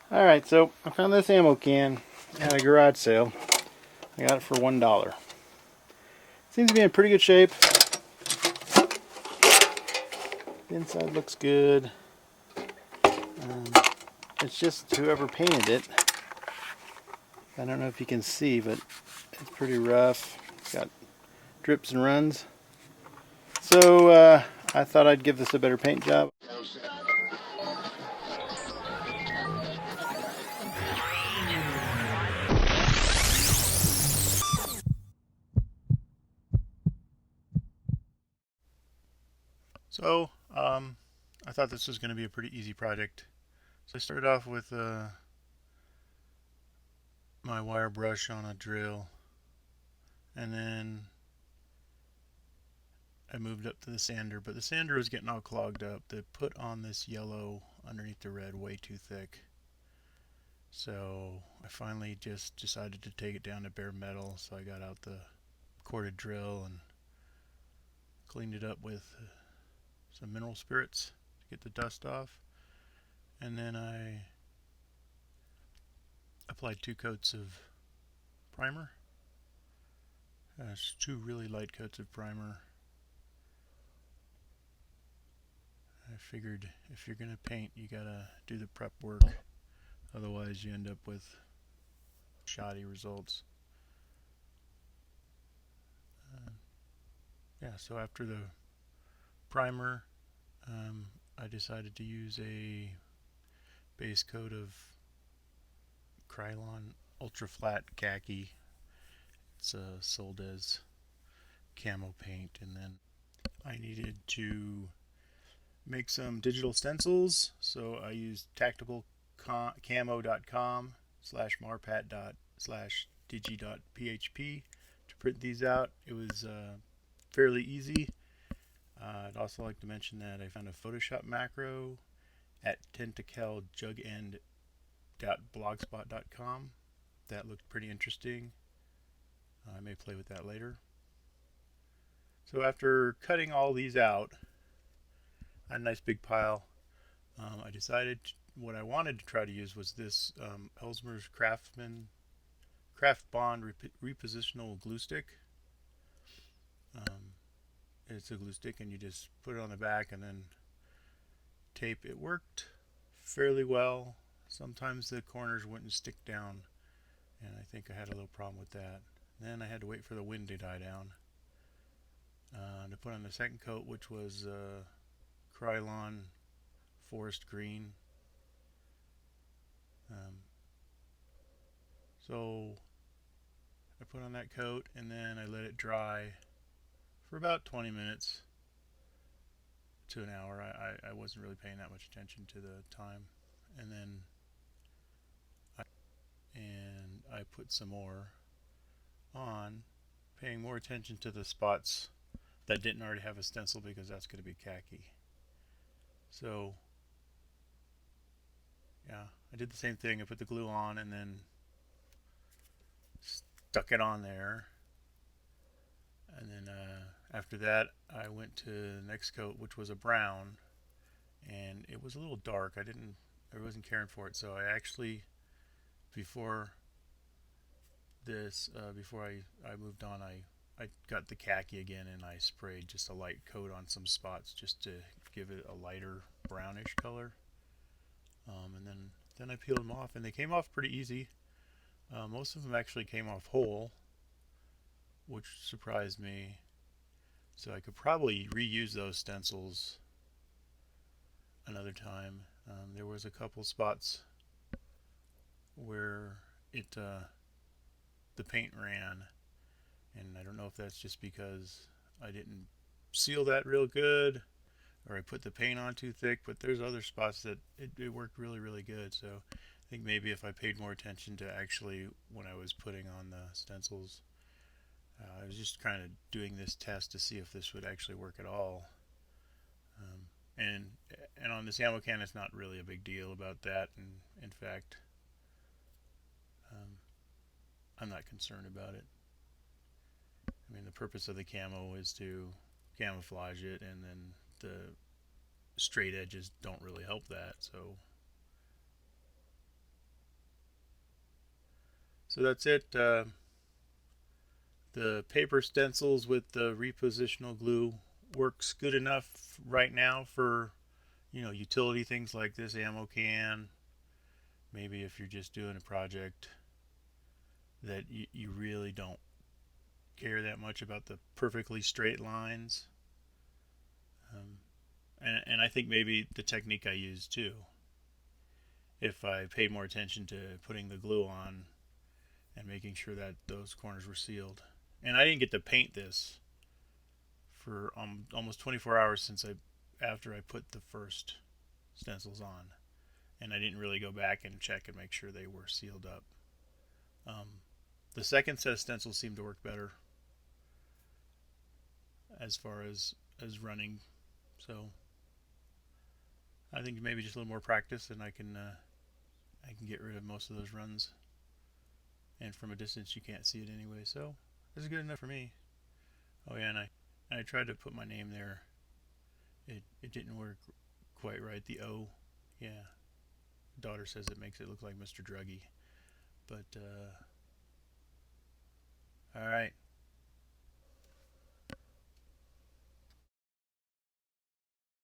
Alright, so I found this ammo can at a garage sale. I got it for $1. Seems to be in pretty good shape. The inside looks good. It's just whoever painted it. I don't know if you can see, but it's pretty rough. It's got drips and runs. So I thought I'd give this a better paint job. So I thought this was going to be a pretty easy project. So I started off with my wire brush on a drill, and then I moved up to the sander, but the sander was getting all clogged up. They put on this yellow underneath the red way too thick. So I finally just decided to take it down to bare metal. So I got out the corded drill and cleaned it up with some mineral spirits to get the dust off. And then I applied 2 coats of primer. That's 2 really light coats of primer. I figured if you're going to paint, you gotta do the prep work. Otherwise, you end up with shoddy results. Yeah, so after the primer, I decided to use a base coat of Krylon Ultra Flat Khaki. It's sold as camo paint, and then I needed to make some digital stencils, so I used tacticalcamo.com/marpat./digi.php to print these out. It was fairly easy. I'd also like to mention that I found a Photoshop macro at tentaclejugendend.blogspot.com that looked pretty interesting. I may play with that later. So after cutting all these out, a nice big pile, I decided what I wanted to try to use was this Elmer's Craftbond Repositional glue stick. It's a glue stick, and you just put it on the back and then tape. It worked fairly well. Sometimes the corners wouldn't stick down, and I think I had a little problem with that. Then I had to wait for the wind to die down to put on the second coat, which was Krylon Forest Green. So I put on that coat, and then I let it dry for about 20 minutes to an hour. I wasn't really paying that much attention to the time. And then I put some more on, paying more attention to the spots that didn't already have a stencil, because that's going to be khaki. So yeah, I did the same thing. I put the glue on and then stuck it on there. And then after that, I went to the next coat, which was a brown, and it was a little dark. I wasn't caring for it, so I actually, before I moved on, I got the khaki again, and I sprayed just a light coat on some spots just to give it a lighter brownish color. And then I peeled them off, and they came off pretty easy. Most of them actually came off whole, which surprised me. So I could probably reuse those stencils another time. There was a couple spots where the paint ran, and I don't know if that's just because I didn't seal that real good, or I put the paint on too thick, but there's other spots that it worked really, really good. So I think maybe if I paid more attention to actually when I was putting on the stencils, I was just kind of doing this test to see if this would actually work at all. And on this ammo can, it's not really a big deal about that. And in fact, I'm not concerned about it. I mean, the purpose of the camo is to camouflage it, and then the straight edges don't really help that. So So that's it. The paper stencils with the repositional glue works good enough right now for, you know, utility things like this ammo can. Maybe if you're just doing a project that you really don't care that much about the perfectly straight lines. And I think maybe the technique I use too. If I paid more attention to putting the glue on and making sure that those corners were sealed. And I didn't get to paint this for almost 24 hours after I put the first stencils on, and I didn't really go back and check and make sure they were sealed up. The second set of stencils seemed to work better as far as running, so I think maybe just a little more practice and I can get rid of most of those runs, and from a distance you can't see it anyway, so this is good enough for me. Oh yeah, and I tried to put my name there. It didn't work quite right. The O, yeah. Daughter says it makes it look like Mr. Druggy. But all right.